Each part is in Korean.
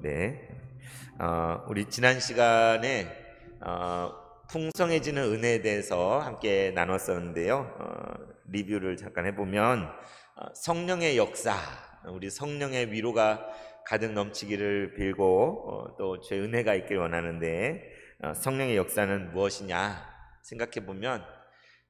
네. 우리 지난 시간에 풍성해지는 은혜에 대해서 함께 나눴었는데요. 리뷰를 잠깐 해보면 성령의 역사, 우리 성령의 위로가 가득 넘치기를 빌고 또 주의 은혜가 있길 원하는데 성령의 역사는 무엇이냐 생각해보면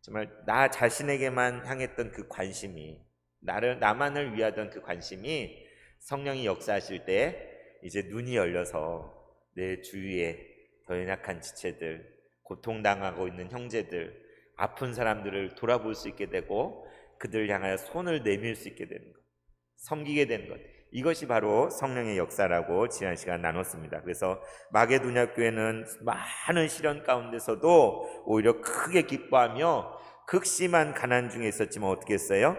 정말 나 자신에게만 향했던 그 관심이 나만을 위하던 그 관심이 성령이 역사하실 때 이제 눈이 열려서 내 주위에 더 연약한 지체들, 고통당하고 있는 형제들, 아픈 사람들을 돌아볼 수 있게 되고 그들을 향하여 손을 내밀 수 있게 되는 것, 섬기게 되는 것, 이것이 바로 성령의 역사라고 지난 시간 나눴습니다. 그래서 마게도냐 교회는 많은 시련 가운데서도 오히려 크게 기뻐하며 극심한 가난 중에 있었지만 어떻게 했어요?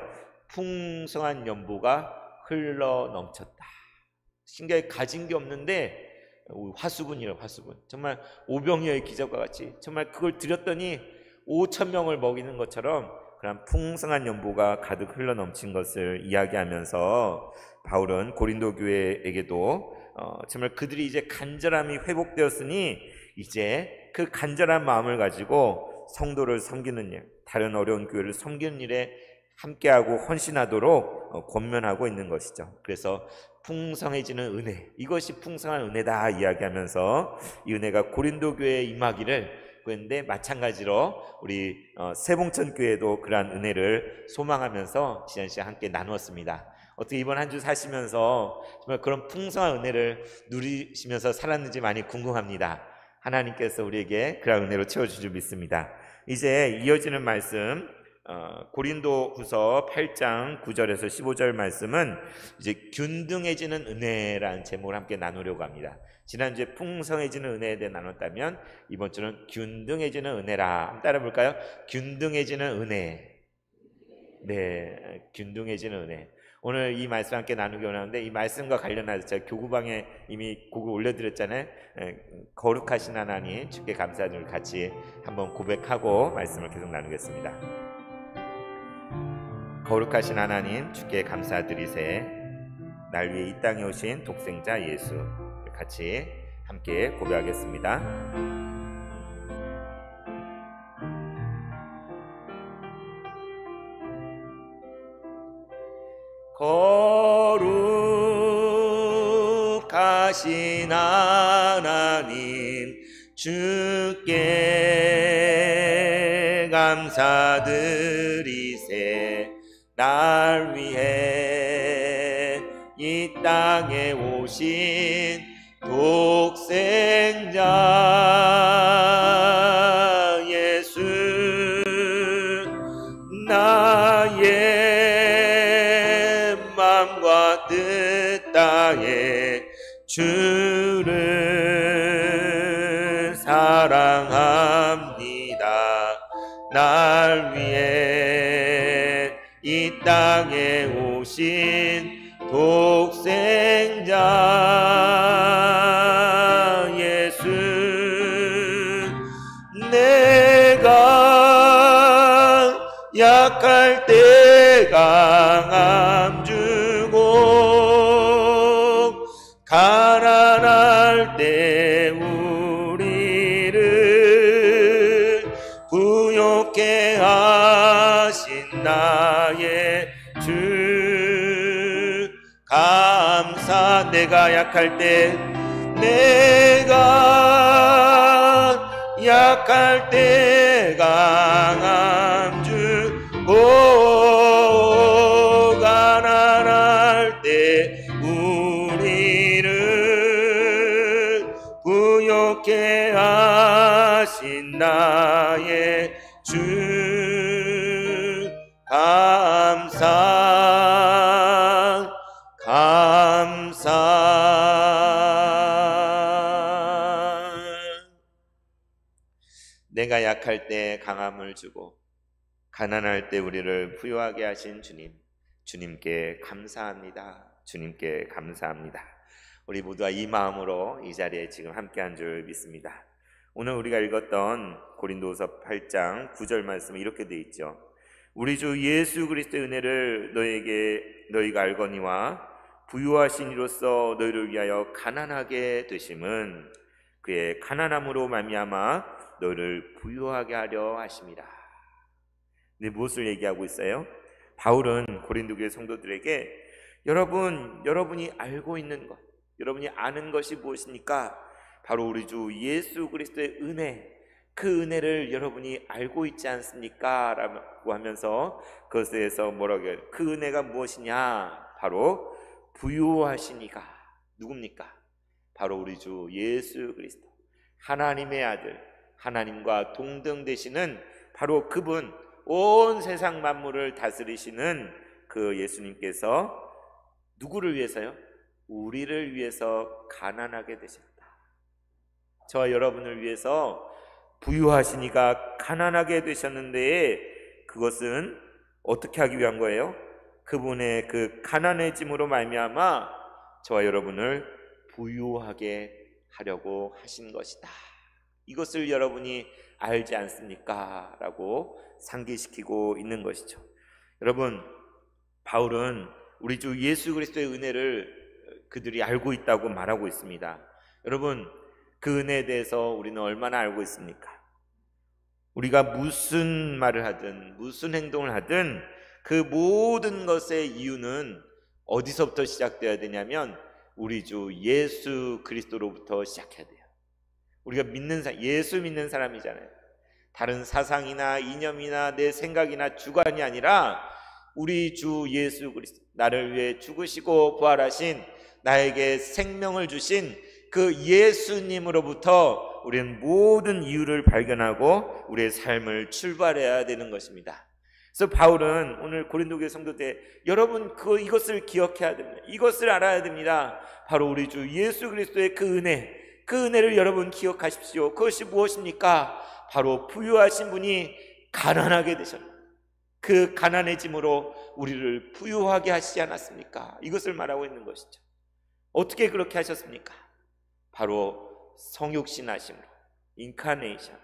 풍성한 연보가 흘러 넘쳤다. 신기하게 가진 게 없는데 화수분이래요. 화수분. 정말 오병이어의 기적과 같이 정말 그걸 드렸더니 5천 명을 먹이는 것처럼 그런 풍성한 연보가 가득 흘러 넘친 것을 이야기하면서 바울은 고린도 교회에게도 정말 그들이 이제 간절함이 회복되었으니 이제 그 간절한 마음을 가지고 성도를 섬기는 일, 다른 어려운 교회를 섬기는 일에 함께하고 헌신하도록 권면하고 있는 것이죠. 그래서 풍성해지는 은혜, 이것이 풍성한 은혜다 이야기하면서 이 은혜가 고린도 교회에 임하기를, 그런데 마찬가지로 우리 세봉천 교회도 그러한 은혜를 소망하면서 지난 시간 함께 나누었습니다. 어떻게 이번 한 주 사시면서 정말 그런 풍성한 은혜를 누리시면서 살았는지 많이 궁금합니다. 하나님께서 우리에게 그런 은혜로 채워주실 줄 믿습니다. 이제 이어지는 말씀, 고린도후서 8장 9절에서 15절 말씀은 이제 균등해지는 은혜라는 제목을 함께 나누려고 합니다. 지난주에 풍성해지는 은혜에 대해 나눴다면 이번 주는 균등해지는 은혜라. 한번 따라 볼까요? 균등해지는 은혜. 네, 균등해지는 은혜. 오늘 이 말씀 함께 나누기 원하는데, 이 말씀과 관련해서 제가 교구방에 이미 곡을 올려드렸잖아요. 거룩하신 하나님 주께 감사드리고 같이 한번 고백하고 말씀을 계속 나누겠습니다. 거룩하신 하나님 주께 감사드리세. 날 위해 이 땅에 오신 독생자 예수, 같이 함께 고백하겠습니다. 거룩하신 하나님 주께 감사드리세. 날 위해 이 땅에 오신 독생자 예수, 나의 마음과 뜻 다해 주를 사랑합니다. 날 위해 이 땅에 오신 독생자 예수, 내가 약할 때 강함 주고 가난할 때 우리를 부욕해 하신 나의 주 감사. 내가 약할 때, 내가 약할 때 강함 주고 가난할 때 우리를 부욕해 하신 나의 주 감사. 내가 약할 때 강함을 주고 가난할 때 우리를 부유하게 하신 주님, 주님께 감사합니다. 주님께 감사합니다. 우리 모두가 이 마음으로 이 자리에 지금 함께한 줄 믿습니다. 오늘 우리가 읽었던 고린도후서 8장 9절 말씀은 이렇게 되어 있죠. 우리 주 예수 그리스도의 은혜를 너희가 알거니와 부유하신 이로써 너희를 위하여 가난하게 되심은 그의 가난함으로 말미암아 너희를 부유하게 하려 하심이라. 근데 무엇을 얘기하고 있어요? 바울은 고린도 교회 성도들에게 여러분이 알고 있는 것, 여러분이 아는 것이 무엇입니까? 바로 우리 주 예수 그리스도의 은혜, 그 은혜를 여러분이 알고 있지 않습니까? 라고 하면서 그것에 대해서 뭐라고 해요? 그 은혜가 무엇이냐? 바로 부유하시니가 누굽니까? 바로 우리 주 예수 그리스도, 하나님의 아들, 하나님과 동등 되시는 바로 그분, 온 세상 만물을 다스리시는 그 예수님께서 누구를 위해서요? 우리를 위해서 가난하게 되셨다. 저와 여러분을 위해서 부유하시니가 가난하게 되셨는데, 그것은 어떻게 하기 위한 거예요? 그분의 그 가난해짐으로 말미암아 저와 여러분을 부유하게 하려고 하신 것이다. 이것을 여러분이 알지 않습니까? 라고 상기시키고 있는 것이죠. 여러분, 바울은 우리 주 예수 그리스도의 은혜를 그들이 알고 있다고 말하고 있습니다. 여러분, 그 은혜에 대해서 우리는 얼마나 알고 있습니까? 우리가 무슨 말을 하든 무슨 행동을 하든 그 모든 것의 이유는 어디서부터 시작되어야 되냐면 우리 주 예수 그리스도로부터 시작해야 돼요. 우리가 예수 믿는 사람이잖아요. 다른 사상이나 이념이나 내 생각이나 주관이 아니라 우리 주 예수 그리스도, 나를 위해 죽으시고 부활하신, 나에게 생명을 주신 그 예수님으로부터 우리는 모든 이유를 발견하고 우리의 삶을 출발해야 되는 것입니다. 그래서 바울은 오늘 고린도교회 성도들, 여러분 이것을 기억해야 됩니다. 이것을 알아야 됩니다. 바로 우리 주 예수 그리스도의 그 은혜, 그 은혜를 여러분 기억하십시오. 그것이 무엇입니까? 바로 부유하신 분이 가난하게 되셨다. 그 가난해짐으로 우리를 부유하게 하시지 않았습니까? 이것을 말하고 있는 것이죠. 어떻게 그렇게 하셨습니까? 바로 성육신 하심으로, 인카네이션,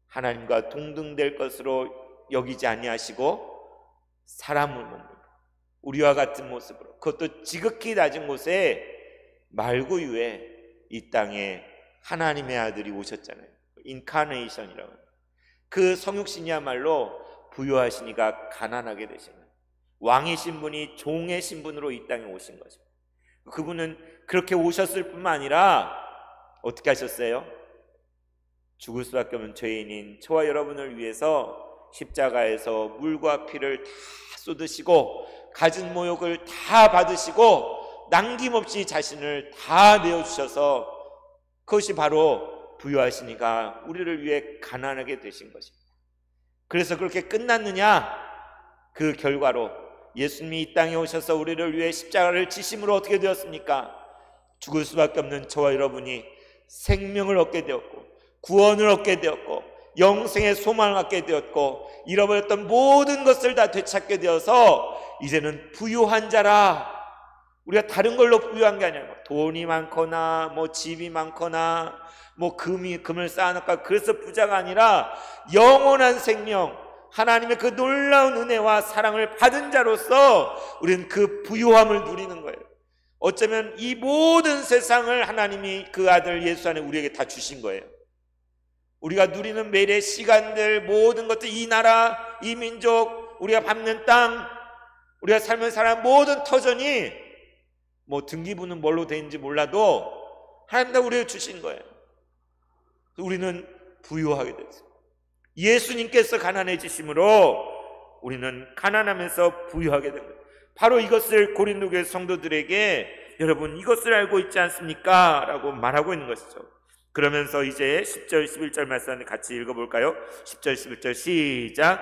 하나님과 동등될 것으로 여기지 아니하시고 사람을 몸으로 우리와 같은 모습으로, 그것도 지극히 낮은 곳에 말구유에 이 땅에 하나님의 아들이 오셨잖아요. 인카네이션이라고. 그 성육신이야말로 부유하시니가 가난하게 되시는, 왕이신 분이 종의 신분으로 이 땅에 오신 거죠. 그분은 그렇게 오셨을 뿐만 아니라 어떻게 하셨어요? 죽을 수밖에 없는 죄인인 저와 여러분을 위해서 십자가에서 물과 피를 다 쏟으시고 가진 모욕을 다 받으시고 남김없이 자신을 다 내어주셔서, 그것이 바로 부유하시니가 우리를 위해 가난하게 되신 것입니다. 그래서 그렇게 끝났느냐? 그 결과로 예수님이 이 땅에 오셔서 우리를 위해 십자가를 지심으로 어떻게 되었습니까? 죽을 수밖에 없는 저와 여러분이 생명을 얻게 되었고, 구원을 얻게 되었고, 영생의 소망을 갖게 되었고, 잃어버렸던 모든 것을 다 되찾게 되어서 이제는 부유한 자라. 우리가 다른 걸로 부유한 게 아니라 돈이 많거나 집이 많거나 금을 쌓아놓고 그래서 부자가 아니라 영원한 생명, 하나님의 그 놀라운 은혜와 사랑을 받은 자로서 우리는 그 부유함을 누리는 거예요. 어쩌면 이 모든 세상을 하나님이 그 아들 예수 안에 우리에게 다 주신 거예요. 우리가 누리는 매일의 시간들, 모든 것들, 이 나라, 이 민족, 우리가 밟는 땅, 우리가 살면 살아가는 모든 터전이 등기부는 뭘로 되는지 몰라도 하나님 다 우리에게 주신 거예요. 우리는 부유하게 됐어요. 예수님께서 가난해지심으로 우리는 가난하면서 부유하게 된 거예요. 바로 이것을 고린도교회 성도들에게 여러분 이것을 알고 있지 않습니까? 라고 말하고 있는 것이죠. 그러면서 이제 10절 11절 말씀 같이 읽어볼까요? 10절 11절 시작.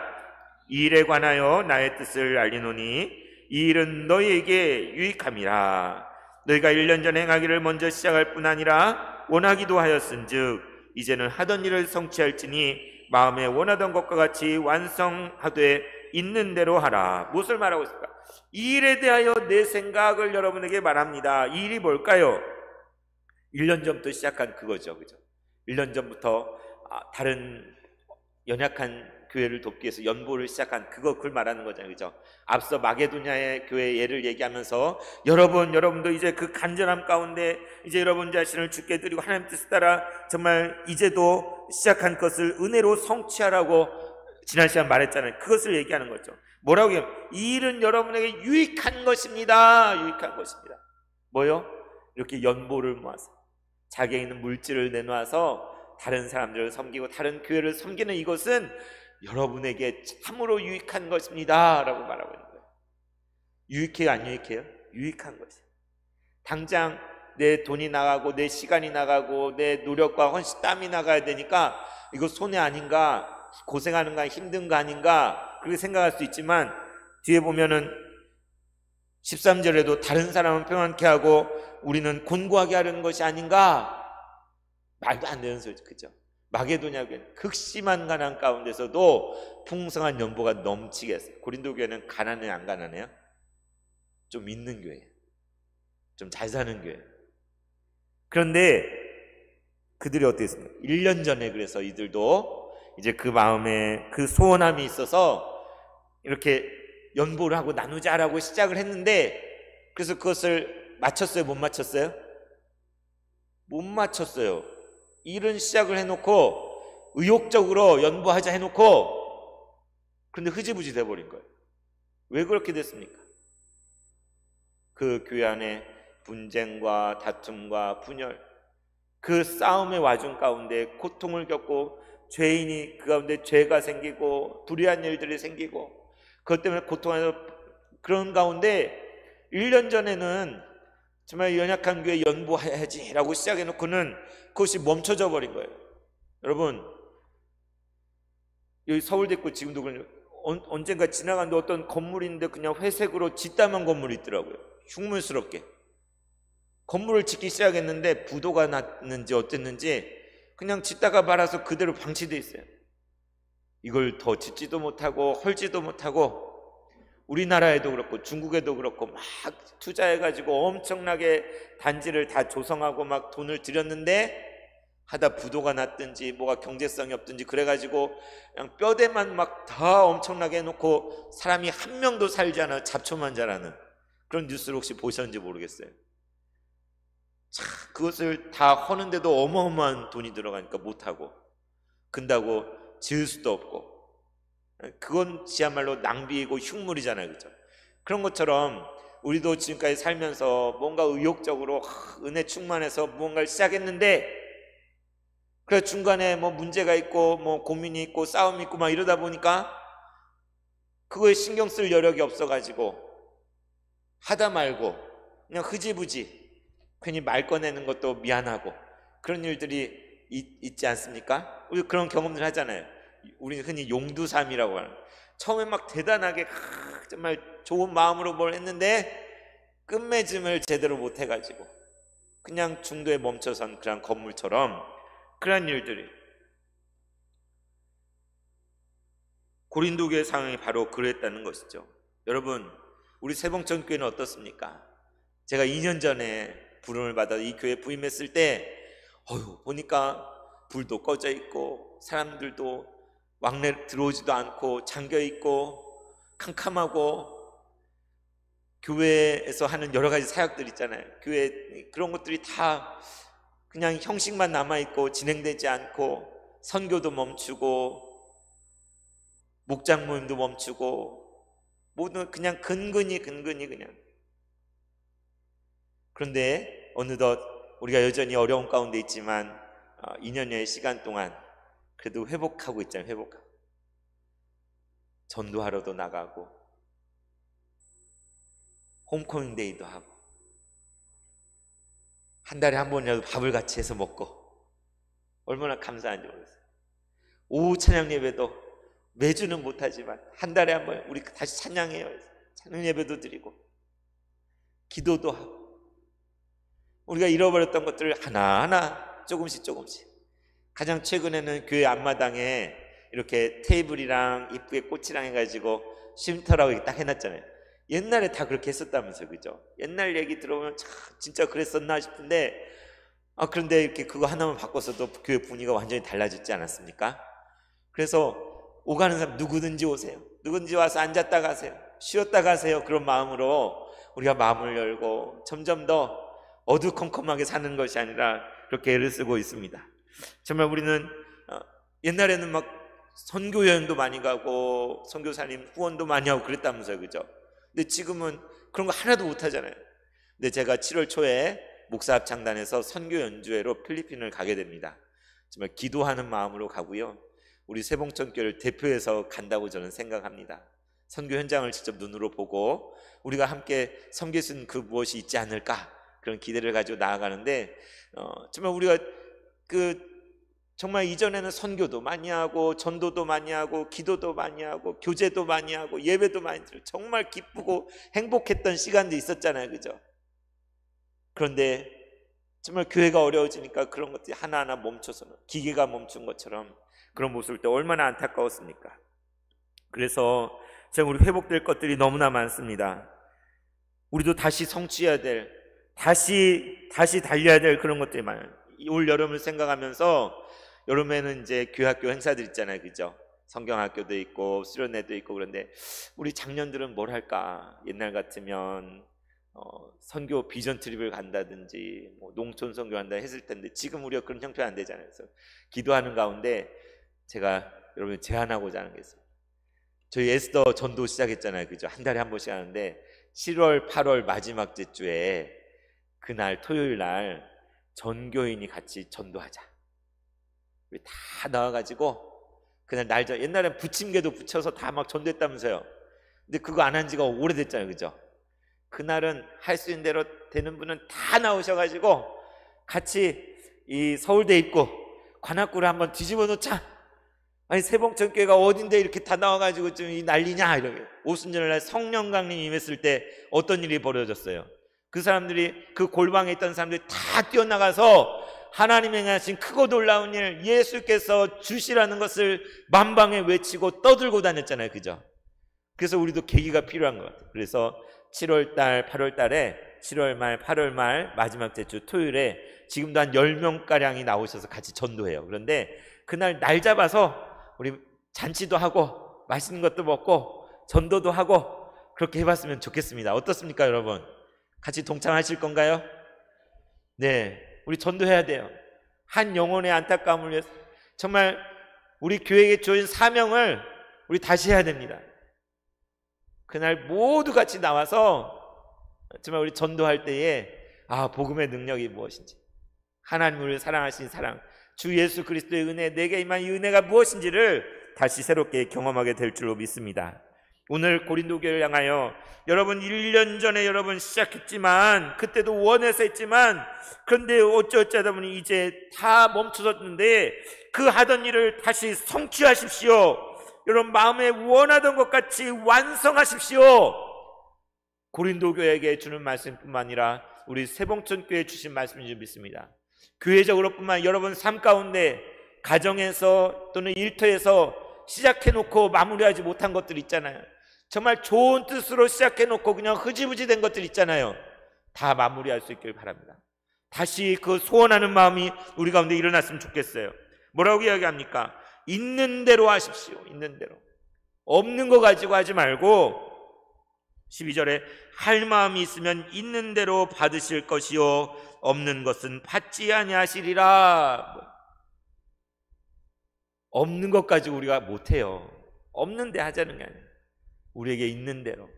이 일에 관하여 나의 뜻을 알리노니 이 일은 너희에게 유익함이라. 너희가 1년 전에 행하기를 먼저 시작할 뿐 아니라 원하기도 하였은즉 이제는 하던 일을 성취할지니 마음에 원하던 것과 같이 완성하되 있는 대로 하라. 무엇을 말하고 있을까? 이 일에 대하여 내 생각을 여러분에게 말합니다. 이 일이 뭘까요? 1년 전부터 시작한 그거죠. 그죠? 1년 전부터 다른 연약한 교회를 돕기 위해서 연보를 시작한 그걸 말하는 거잖아요, 그죠? 앞서 마게도냐의 교회 예를 얘기하면서 여러분도 이제 그 간절함 가운데 이제 여러분 자신을 주께 드리고 하나님 뜻에 따라 정말 이제도 시작한 것을 은혜로 성취하라고 지난 시간 말했잖아요. 그것을 얘기하는 거죠. 뭐라고 해요? 이 일은 여러분에게 유익한 것입니다. 유익한 것입니다. 뭐요? 이렇게 연보를 모아서 자기에 있는 물질을 내놓아서 다른 사람들을 섬기고 다른 교회를 섬기는 이것은 여러분에게 참으로 유익한 것입니다 라고 말하고 있는 거예요. 유익해요, 안 유익해요? 유익한 것이에요. 당장 내 돈이 나가고 내 시간이 나가고 내 노력과 헌신 땀이 나가야 되니까 이거 손해 아닌가, 고생하는 거 힘든 거 아닌가 그렇게 생각할 수 있지만 뒤에 보면은 13절에도 다른 사람은 평안케 하고 우리는 곤고하게 하려는 것이 아닌가, 말도 안 되는 소리죠, 그죠? 마게도냐 교회는 극심한 가난 가운데서도 풍성한 연보가 넘치게 했어요. 고린도 교회는 가난해, 안 가난해요? 좀 있는 교회예요. 좀 잘 사는 교회예요. 그런데 그들이 어떻게 했습니까? 1년 전에 그래서 이들도 이제 그 마음에 그 소원함이 있어서 이렇게 연보를 하고 나누자라고 시작을 했는데, 그래서 그것을 마쳤어요, 못 마쳤어요? 못 마쳤어요. 일은 시작을 해놓고 의욕적으로 연보하자 해놓고 그런데 흐지부지 돼버린 거예요. 왜 그렇게 됐습니까? 그 교회 안에 분쟁과 다툼과 분열, 그 싸움의 와중 가운데 고통을 겪고 죄인이 그 가운데 죄가 생기고 불의한 일들이 생기고 그것 때문에 고통하는 그런 가운데 1년 전에는 정말 연약한 교회 연보해야지 라고 시작해놓고는 그것이 멈춰져 버린 거예요. 여러분, 여기 서울대교 지금도 언젠가 지나갔는데 어떤 건물인데 그냥 회색으로 짓담한 건물이 있더라고요. 흉물스럽게 건물을 짓기 시작했는데 부도가 났는지 어땠는지 그냥 짓다가 말아서 그대로 방치돼 있어요. 이걸 더 짓지도 못하고 헐지도 못하고, 우리나라에도 그렇고 중국에도 그렇고 막 투자해가지고 엄청나게 단지를 다 조성하고 막 돈을 들였는데 하다 부도가 났든지 뭐가 경제성이 없든지 그래가지고 그냥 뼈대만 막 다 엄청나게 해놓고 사람이 한 명도 살지 않아 잡초만 자라는 그런 뉴스를 혹시 보셨는지 모르겠어요. 참, 그것을 다 하는데도 어마어마한 돈이 들어가니까 못하고, 근다고 지을 수도 없고, 그건 지야말로 낭비이고 흉물이잖아요, 그죠? 그런 것처럼 우리도 지금까지 살면서 뭔가 의욕적으로 은혜 충만해서 무언가를 시작했는데, 그래서 중간에 뭐 문제가 있고 뭐 고민이 있고 싸움이 있고 막 이러다 보니까 그거에 신경 쓸 여력이 없어가지고 하다 말고 그냥 흐지부지 괜히 말 꺼내는 것도 미안하고 그런 일들이 있지 않습니까? 우리 그런 경험들 하잖아요. 우리는 흔히 용두삼이라고 하는, 처음에 막 대단하게 정말 좋은 마음으로 뭘 했는데 끝맺음을 제대로 못 해가지고 그냥 중도에 멈춰선 그런 건물처럼 그런 일들이, 고린도 교회 상황이 바로 그랬다는 것이죠. 여러분, 우리 세봉천교회는 어떻습니까? 제가 2년 전에 부름을 받아 이 교회에 부임했을 때 보니까 불도 꺼져 있고 사람들도 왕래 들어오지도 않고 잠겨 있고 캄캄하고, 교회에서 하는 여러 가지 사역들 있잖아요. 교회 그런 것들이 다 그냥 형식만 남아있고 진행되지 않고, 선교도 멈추고 목장 모임도 멈추고 모든 그냥 근근히 그냥. 그런데 어느덧 우리가 여전히 어려운 가운데 있지만 2년여의 시간 동안 그래도 회복하고 있잖아요. 회복하고 전도하러도 나가고 홈커밍 데이도 하고 한 달에 한 번이라도 밥을 같이 해서 먹고 얼마나 감사한지 모르겠어요. 오후 찬양 예배도 매주는 못하지만 한 달에 한 번 우리 다시 찬양해요. 찬양 예배도 드리고 기도도 하고, 우리가 잃어버렸던 것들을 하나하나 조금씩 가장 최근에는 교회 앞마당에 이렇게 테이블이랑 이쁘게 꽃이랑 해가지고 쉼터라고 이렇게 딱 해놨잖아요. 옛날에 다 그렇게 했었다면서요, 그죠? 옛날 얘기 들어보면 참 진짜 그랬었나 싶은데, 그런데 이렇게 그거 하나만 바꿨어도 교회 분위기가 완전히 달라졌지 않았습니까? 그래서 오가는 사람 누구든지 오세요. 누구든지 와서 앉았다 가세요. 쉬었다 가세요. 그런 마음으로 우리가 마음을 열고 점점 더 어두컴컴하게 사는 것이 아니라 그렇게 애를 쓰고 있습니다. 정말 우리는 옛날에는 막 선교 여행도 많이 가고 선교사님 후원도 많이 하고 그랬다면서요, 그죠? 근데 지금은 그런 거 하나도 못 하잖아요. 근데 제가 7월 초에 목사 합창단에서 선교 연주회로 필리핀을 가게 됩니다. 정말 기도하는 마음으로 가고요. 우리 세봉천교를 대표해서 간다고 저는 생각합니다. 선교 현장을 직접 눈으로 보고 우리가 함께 섬길 수 있는 그 무엇이 있지 않을까, 그런 기대를 가지고 나아가는데 정말 우리가 정말 이전에는 선교도 많이 하고 전도도 많이 하고 기도도 많이 하고 교제도 많이 하고 예배도 많이 드리고 정말 기쁘고 행복했던 시간도 있었잖아요, 그죠? 그런데 정말 교회가 어려워지니까 그런 것들이 하나하나 멈춰서는 기계가 멈춘 것처럼 그런 모습을 볼 때 얼마나 안타까웠습니까? 그래서 제가 우리 회복될 것들이 너무나 많습니다. 우리도 다시 성취해야 될, 다시 달려야 될 그런 것들이 많아요. 올 여름을 생각하면서, 여름에는 이제 교회학교 행사들 있잖아요, 그죠? 성경학교도 있고 수련회도 있고. 그런데 우리 작년들은 뭘 할까? 옛날 같으면 선교 비전 트립을 간다든지 뭐 농촌 선교 한다 했을 텐데 지금 우리가 그런 형편이 안 되잖아요. 그래서 기도하는 가운데 제가 여러분 제안하고자 하는 게 있어요. 저희 에스더 전도 시작했잖아요, 그죠? 한 달에 한 번씩 하는데 7월 8월 마지막 주에 그날 토요일 날 전교인이 같이 전도하자. 우리 다 나와가지고 그날 날짜, 옛날엔 부침개도 붙여서 다 막 전도했다면서요. 근데 그거 안 한 지가 오래됐잖아요, 그죠? 그날은 할 수 있는 대로 되는 분은 다 나오셔가지고 같이 이 서울대 입구 관악구를 한번 뒤집어 놓자. 아니 세봉천교회가 어딘데 이렇게 다 나와가지고 좀 이 난리냐 이러게. 오순절 날 성령 강림 임했을 때 어떤 일이 벌어졌어요? 그 사람들이, 그 골방에 있던 사람들이 다 뛰어나가서 하나님의 행하신 크고 놀라운 일, 예수께서 주시라는 것을 만방에 외치고 떠들고 다녔잖아요, 그죠? 그래서 우리도 계기가 필요한 것 같아요. 그래서 7월달 8월달에 7월 말 8월 말 마지막 주 토요일에 지금도 한 10명가량이 나오셔서 같이 전도해요. 그런데 그날 날 잡아서 우리 잔치도 하고 맛있는 것도 먹고 전도도 하고 그렇게 해봤으면 좋겠습니다. 어떻습니까, 여러분? 같이 동참하실 건가요? 네, 우리 전도해야 돼요. 한 영혼의 안타까움을 위해서 정말 우리 교회에 주어진 사명을 우리 다시 해야 됩니다. 그날 모두 같이 나와서 정말 우리 전도할 때에 복음의 능력이 무엇인지, 하나님 우리를 사랑하신 사랑, 주 예수 그리스도의 은혜, 내게 임한 이 은혜가 무엇인지를 다시 새롭게 경험하게 될 줄로 믿습니다. 오늘 고린도 교회를 향하여 여러분 1년 전에 여러분 시작했지만 그때도 원해서 했지만 그런데 어쩌다 보니 이제 다 멈춰졌는데 그 하던 일을 다시 성취하십시오. 여러분 마음에 원하던 것 같이 완성하십시오. 고린도 교회에게 주는 말씀뿐만 아니라 우리 세봉천교회에 주신 말씀인 줄 믿습니다. 교회적으로 뿐만 아니라 여러분 삶 가운데 가정에서 또는 일터에서 시작해놓고 마무리하지 못한 것들 있잖아요. 정말 좋은 뜻으로 시작해놓고 그냥 흐지부지 된 것들 있잖아요. 다 마무리할 수 있길 바랍니다. 다시 그 소원하는 마음이 우리 가운데 일어났으면 좋겠어요. 뭐라고 이야기합니까? 있는 대로 하십시오. 있는 대로. 없는 거 가지고 하지 말고 12절에 할 마음이 있으면 있는 대로 받으실 것이요 없는 것은 받지 아니하시리라. 없는 것 가지고 우리가 못해요. 없는데 하자는 게 아니에요. 우리에게 있는 대로,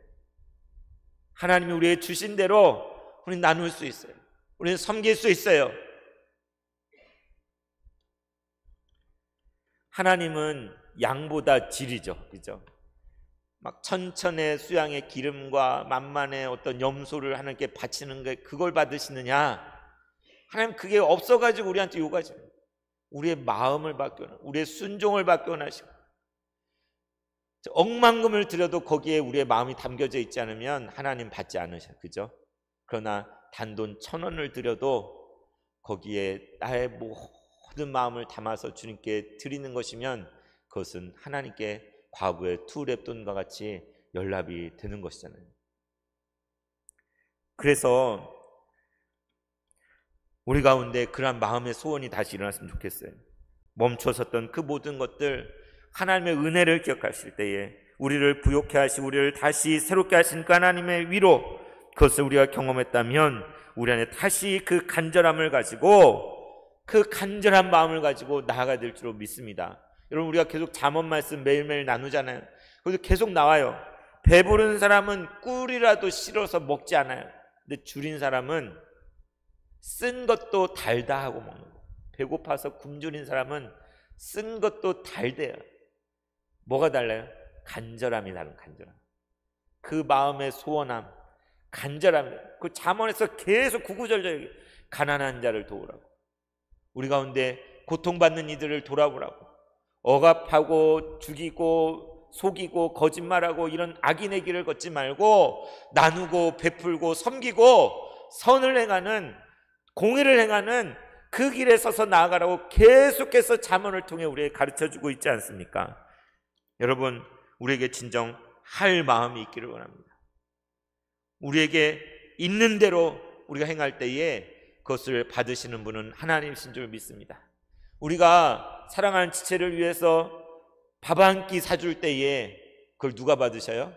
하나님이 우리에게 주신 대로 우리는 나눌 수 있어요. 우리는 섬길 수 있어요. 하나님은 양보다 질이죠, 그죠? 막 천천의 수양의 기름과 만만의 어떤 염소를 하나님께 바치는 게 그걸 받으시느냐? 하나님 그게 없어가지고 우리한테 요구하죠. 우리의 마음을 받기 원하시고 우리의 순종을 받기 원하시고, 억만금을 드려도 거기에 우리의 마음이 담겨져 있지 않으면 하나님 받지 않으셔, 그죠? 그러나 단돈 1,000원을 드려도 거기에 나의 모든 마음을 담아서 주님께 드리는 것이면 그것은 하나님께 과부의 2랩돈과 같이 연락이 되는 것이잖아요. 그래서 우리 가운데 그러한 마음의 소원이 다시 일어났으면 좋겠어요. 멈춰섰던 그 모든 것들 하나님의 은혜를 기억하실 때에 우리를 부욕해 하시고 우리를 다시 새롭게 하신 그 하나님의 위로, 그것을 우리가 경험했다면 우리 안에 다시 그 간절함을 가지고, 그 간절한 마음을 가지고 나아가야 될 줄로 믿습니다. 여러분, 우리가 계속 잠언 말씀 매일매일 나누잖아요. 그래서 계속 나와요. 배부른 사람은 꿀이라도 실어서 먹지 않아요. 근데 줄인 사람은 쓴 것도 달다 하고 먹는 거예요. 배고파서 굶주린 사람은 쓴 것도 달대요. 뭐가 달라요? 간절함이 다른, 간절함. 그 마음의 소원함, 간절함. 그 잠언에서 계속 구구절절 가난한 자를 도우라고, 우리 가운데 고통받는 이들을 돌아보라고, 억압하고 죽이고 속이고 거짓말하고 이런 악인의 길을 걷지 말고 나누고 베풀고 섬기고 선을 행하는, 공의를 행하는 그 길에 서서 나아가라고 계속해서 잠언을 통해 우리에게 가르쳐주고 있지 않습니까? 여러분, 우리에게 진정 할 마음이 있기를 원합니다. 우리에게 있는 대로 우리가 행할 때에 그것을 받으시는 분은 하나님이신 줄 믿습니다. 우리가 사랑하는 지체를 위해서 밥 한 끼 사줄 때에 그걸 누가 받으셔요?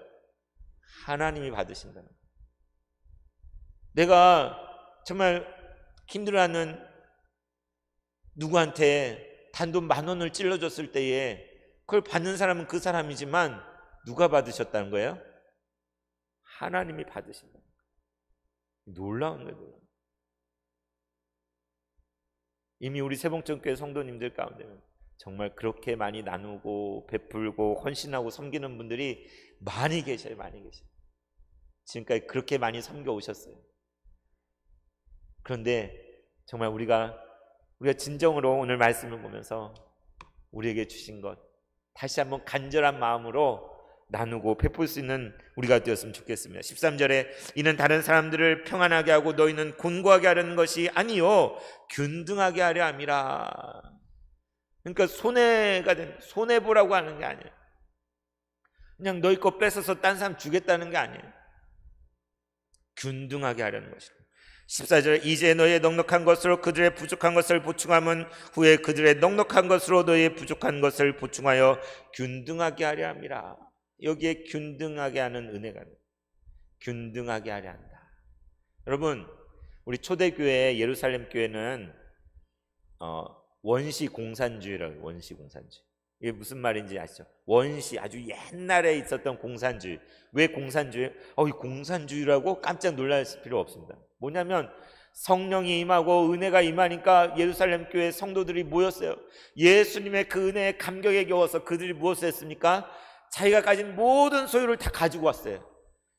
하나님이 받으신다는 거예요. 내가 정말 힘들어하는 누구한테 단돈 10,000원을 찔러줬을 때에 그걸 받는 사람은 그 사람이지만 누가 받으셨다는 거예요? 하나님이 받으신다. 놀라운 거예요. 이미 우리 세봉천교회 성도님들 가운데는 정말 그렇게 많이 나누고 베풀고 헌신하고 섬기는 분들이 많이 계셔요. 많이 계셔요. 지금까지 그렇게 많이 섬겨 오셨어요. 그런데 정말 우리가 진정으로 오늘 말씀을 보면서 우리에게 주신 것 다시 한번 간절한 마음으로 나누고 베풀 수 있는 우리가 되었으면 좋겠습니다. 13절에 이는 다른 사람들을 평안하게 하고 너희는 곤고하게 하려는 것이 아니요 균등하게 하려 함이라. 그러니까 손해보라고 하는 게 아니에요. 그냥 너희 거 뺏어서 딴 사람 주겠다는 게 아니에요. 균등하게 하려는 것이고, 14절 이제 너희의 넉넉한 것으로 그들의 부족한 것을 보충하면 후에 그들의 넉넉한 것으로 너희의 부족한 것을 보충하여 균등하게 하려 함이라. 여기에 균등하게 하는 은혜가, 균등하게 하려 한다. 여러분, 우리 초대교회 예루살렘 교회는 원시 공산주의라고 해요. 원시 공산주의. 이게 무슨 말인지 아시죠? 원시, 아주 옛날에 있었던 공산주의. 왜 공산주의? 이 공산주의라고 깜짝 놀랄 필요 없습니다. 뭐냐면 성령이 임하고 은혜가 임하니까 예루살렘 교회 성도들이 모였어요. 예수님의 그 은혜에 감격에 겨워서 그들이 무엇을 했습니까? 자기가 가진 모든 소유를 다 가지고 왔어요.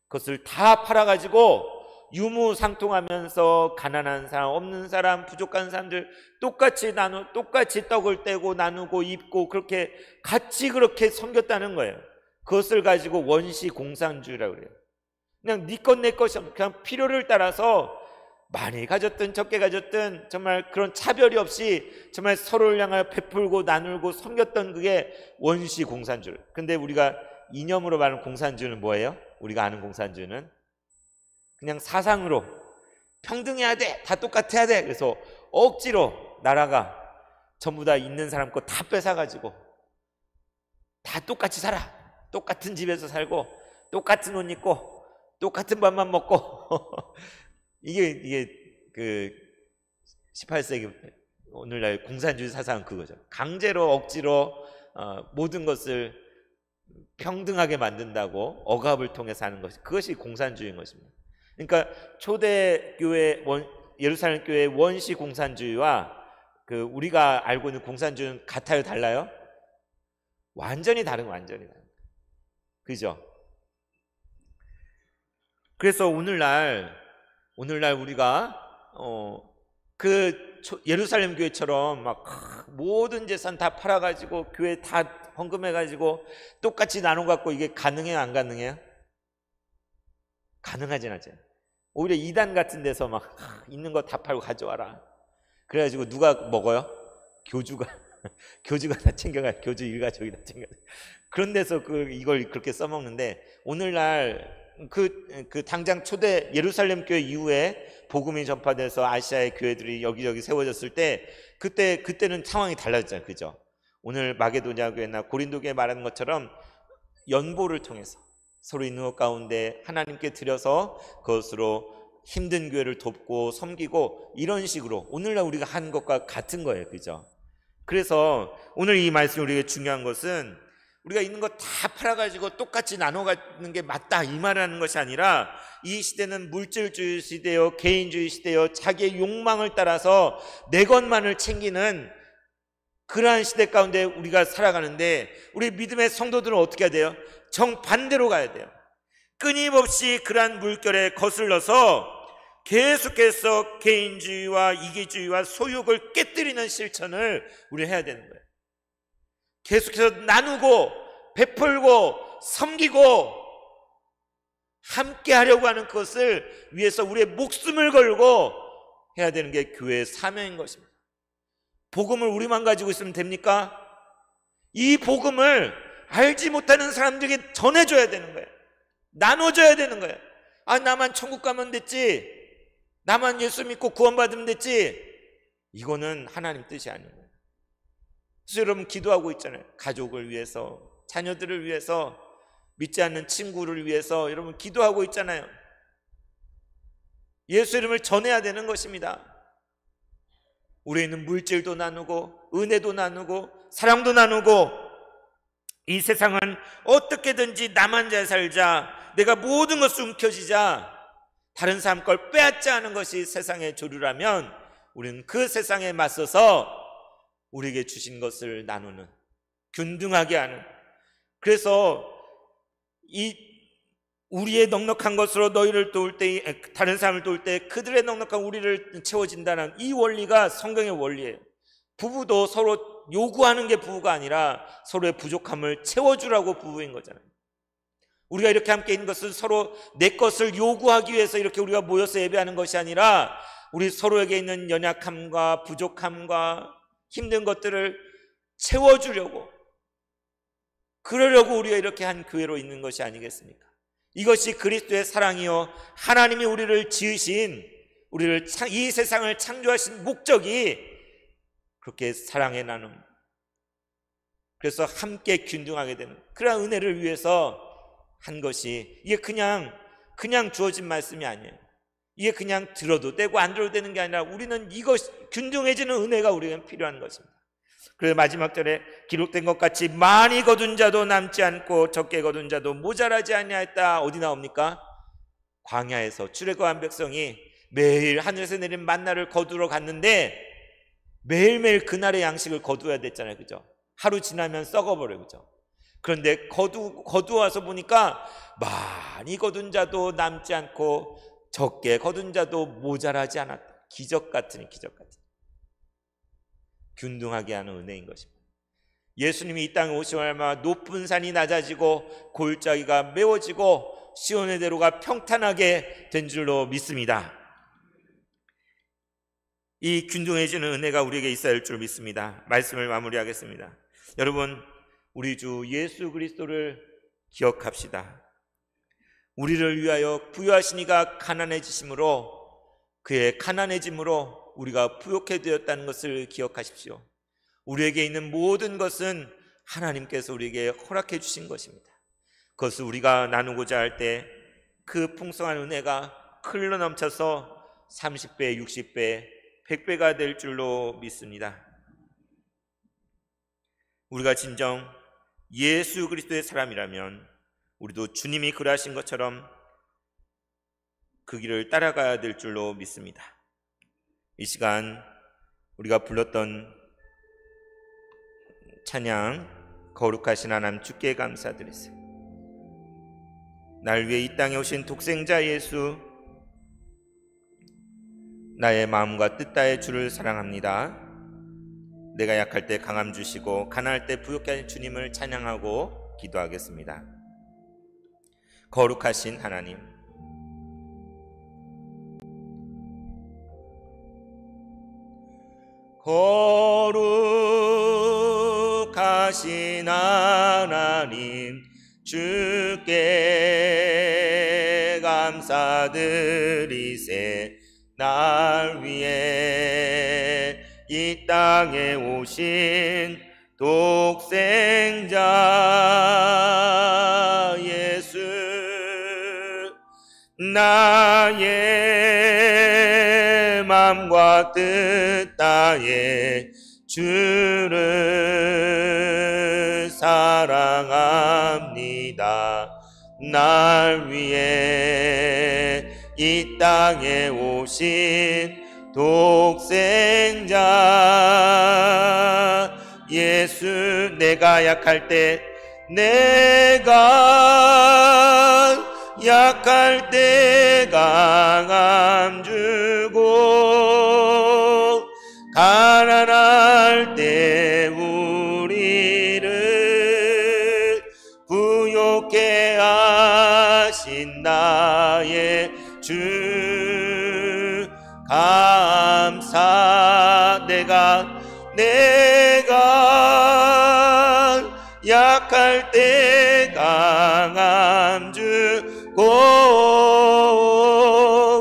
그것을 다 팔아가지고 유무상통하면서 가난한 사람, 없는 사람, 부족한 사람들 똑같이 떡을 떼고 나누고 입고 그렇게 같이 그렇게 섬겼다는 거예요. 그것을 가지고 원시 공산주의라고 그래요. 그냥 네 것 내 것이 없는, 그냥 필요를 따라서 많이 가졌든 적게 가졌든 정말 그런 차별이 없이 정말 서로를 향하여 베풀고 나누고 섬겼던 그게 원시 공산주의. 근데 우리가 이념으로 말하는 공산주의는 뭐예요? 우리가 아는 공산주의는 그냥 사상으로 평등해야 돼, 다 똑같아야 돼. 그래서 억지로 나라가 전부 다 있는 사람 거 다 뺏어가지고 다 똑같이 살아, 똑같은 집에서 살고 똑같은 옷 입고 똑같은 밥만 먹고 이게 그 18세기 오늘날 공산주의 사상은 그거죠. 강제로 억지로 모든 것을 평등하게 만든다고 억압을 통해서 하는 것이, 그것이 공산주의인 것입니다. 그러니까 초대교회 예루살렘 교회의 원시 공산주의와 그 우리가 알고 있는 공산주의는 같아요, 달라요? 완전히 다른, 완전히 다른. 그죠? 그래서 오늘날 우리가 그 예루살렘 교회처럼 막 모든 재산 다 팔아가지고 교회 다 헌금해가지고 똑같이 나눠갖고 이게 가능해요, 안 가능해요? 가능하진 않잖아요. 오히려 이단 같은 데서 막 있는 거 다 팔고 가져와라. 그래가지고 누가 먹어요? 교주가 다 챙겨가요. 교주 일가족이 다 챙겨가요. 그런 데서 이걸 그렇게 써먹는데, 오늘날 그 당장 초대 예루살렘 교회 이후에 복음이 전파돼서 아시아의 교회들이 여기저기 세워졌을 때 그때는 상황이 달라졌잖아요. 그죠? 오늘 마게도냐 교회나 고린도 교회 말하는 것처럼 연보를 통해서 서로 있는 것 가운데 하나님께 드려서 그것으로 힘든 교회를 돕고 섬기고, 이런 식으로 오늘날 우리가 한 것과 같은 거예요. 그죠? 그래서 오늘 이 말씀이 우리에게 중요한 것은 우리가 있는 거 다 팔아가지고 똑같이 나눠 갖는 게 맞다, 이 말을 하는 것이 아니라, 이 시대는 물질주의 시대요, 개인주의 시대요, 자기의 욕망을 따라서 내 것만을 챙기는 그러한 시대 가운데 우리가 살아가는데, 우리 믿음의 성도들은 어떻게 해야 돼요? 정반대로 가야 돼요. 끊임없이 그러한 물결에 거슬러서 계속해서 개인주의와 이기주의와 소욕을 깨뜨리는 실천을 우리 해야 되는 거예요. 계속해서 나누고 베풀고 섬기고 함께 하려고 하는 것을 위해서 우리의 목숨을 걸고 해야 되는 게 교회의 사명인 것입니다. 복음을 우리만 가지고 있으면 됩니까? 이 복음을 알지 못하는 사람들에게 전해줘야 되는 거예요. 나눠줘야 되는 거예요. 아, 나만 천국 가면 됐지, 나만 예수 믿고 구원받으면 됐지, 이거는 하나님 뜻이 아니에요. 그래서 여러분 기도하고 있잖아요. 가족을 위해서, 자녀들을 위해서, 믿지 않는 친구를 위해서 여러분 기도하고 있잖아요. 예수 이름을 전해야 되는 것입니다. 우리는 물질도 나누고 은혜도 나누고 사랑도 나누고, 이 세상은 어떻게든지 나만 잘 살자, 내가 모든 것을 움켜쥐자, 다른 사람 걸 빼앗자 하는 것이 세상의 조류라면, 우리는 그 세상에 맞서서 우리에게 주신 것을 나누는, 균등하게 하는, 그래서 이 우리의 넉넉한 것으로 너희를 도울 때, 다른 사람을 도울 때 그들의 넉넉한 우리를 채워진다는 이 원리가 성경의 원리예요. 부부도 서로 요구하는 게 부부가 아니라 서로의 부족함을 채워주라고 부부인 거잖아요. 우리가 이렇게 함께 있는 것은 서로 내 것을 요구하기 위해서 이렇게 우리가 모여서 예배하는 것이 아니라, 우리 서로에게 있는 연약함과 부족함과 힘든 것들을 채워주려고, 그러려고 우리가 이렇게 한 교회로 있는 것이 아니겠습니까? 이것이 그리스도의 사랑이요, 하나님이 우리를 지으신, 우리를 이 세상을 창조하신 목적이 그렇게 사랑의 나눔, 그래서 함께 균등하게 되는 그런 은혜를 위해서 한 것이, 이게 그냥 주어진 말씀이 아니에요. 이게 그냥 들어도 되고 안 들어도 되는 게 아니라, 우리는 이것 균등해지는 은혜가 우리에게 필요한 것입니다. 그래서 마지막 절에 기록된 것 같이 많이 거둔 자도 남지 않고 적게 거둔 자도 모자라지 아니하였다. 어디 나옵니까? 광야에서 출애굽한 백성이 매일 하늘에서 내린 만나를 거두러 갔는데, 매일매일 그날의 양식을 거두어야 됐잖아요. 그죠? 하루 지나면 썩어버려요. 그죠? 그런데 거두어와서 보니까 많이 거둔 자도 남지 않고 적게 거둔 자도 모자라지 않았다. 기적 같은 균등하게 하는 은혜인 것입니다. 예수님이 이 땅에 오시고 얼마 높은 산이 낮아지고 골짜기가 메워지고 시온의 대로가 평탄하게 된 줄로 믿습니다. 이 균등해지는 은혜가 우리에게 있어야 할 줄 믿습니다. 말씀을 마무리하겠습니다. 여러분, 우리 주 예수 그리스도를 기억합시다. 우리를 위하여 부유하신 이가 가난해지심으로, 그의 가난해짐으로 우리가 부욕해 되었다는 것을 기억하십시오. 우리에게 있는 모든 것은 하나님께서 우리에게 허락해 주신 것입니다. 그것을 우리가 나누고자 할 때 그 풍성한 은혜가 흘러 넘쳐서 30배, 60배, 100배가 될 줄로 믿습니다. 우리가 진정 예수 그리스도의 사람이라면 우리도 주님이 그러하신 것처럼 그 길을 따라가야 될 줄로 믿습니다. 이 시간 우리가 불렀던 찬양, 거룩하신 하나님 주께 감사드리세요. 날 위해 이 땅에 오신 독생자 예수, 나의 마음과 뜻 다해 주를 사랑합니다. 내가 약할 때 강함 주시고 가난할 때 부욕케 하신 주님을 찬양하고 기도하겠습니다. 거룩하신 하나님, 거룩하신 하나님 주께 감사드리세. 날 위해 이 땅에 오신 독생자 예수 나의 맘과 뜻 다해 주를 사랑합니다. 날 위해 이 땅에 오신 독생자 예수 내가 약할 때 강함 주고 가난할 때 우리를 부욕해 하신 나의 주 감사 내가 약할 때 강함 주고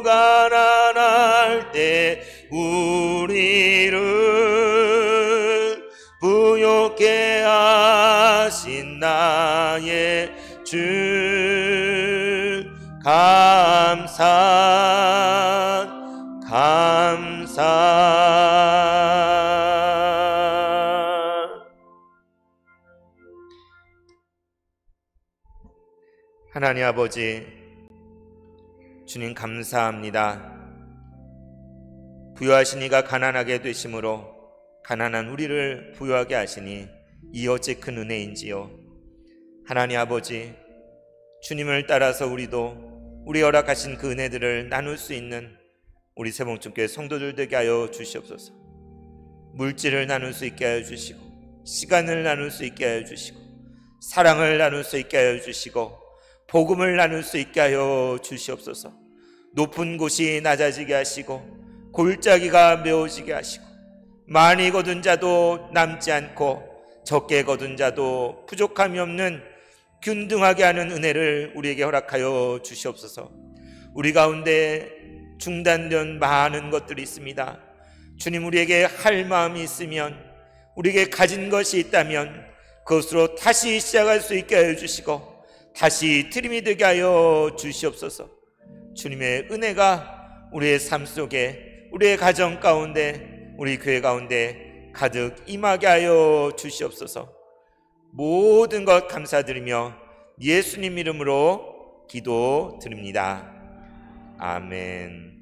가난할 때 우리를 부욕해 하신 나의 주 감사 하나님 아버지 주님 감사합니다. 부유하신 이가 가난하게 되심으로 가난한 우리를 부유하게 하시니 이 어찌 큰 은혜인지요. 하나님 아버지 주님을 따라서 우리도 우리 허락하신 그 은혜들을 나눌 수 있는 우리 세봉중교회 성도들 되게 하여 주시옵소서. 물질을 나눌 수 있게 하여 주시고 시간을 나눌 수 있게 하여 주시고 사랑을 나눌 수 있게 하여 주시고 복음을 나눌 수 있게 하여 주시옵소서. 높은 곳이 낮아지게 하시고 골짜기가 메워지게 하시고 많이 거둔 자도 남지 않고 적게 거둔 자도 부족함이 없는 균등하게 하는 은혜를 우리에게 허락하여 주시옵소서. 우리 가운데 중단된 많은 것들이 있습니다. 주님 우리에게 할 마음이 있으면 우리에게 가진 것이 있다면 그것으로 다시 시작할 수 있게 하여 주시고 다시 드림이 되게 하여 주시옵소서. 주님의 은혜가 우리의 삶 속에 우리의 가정 가운데 우리 교회 가운데 가득 임하게 하여 주시옵소서. 모든 것 감사드리며 예수님 이름으로 기도드립니다. 아멘.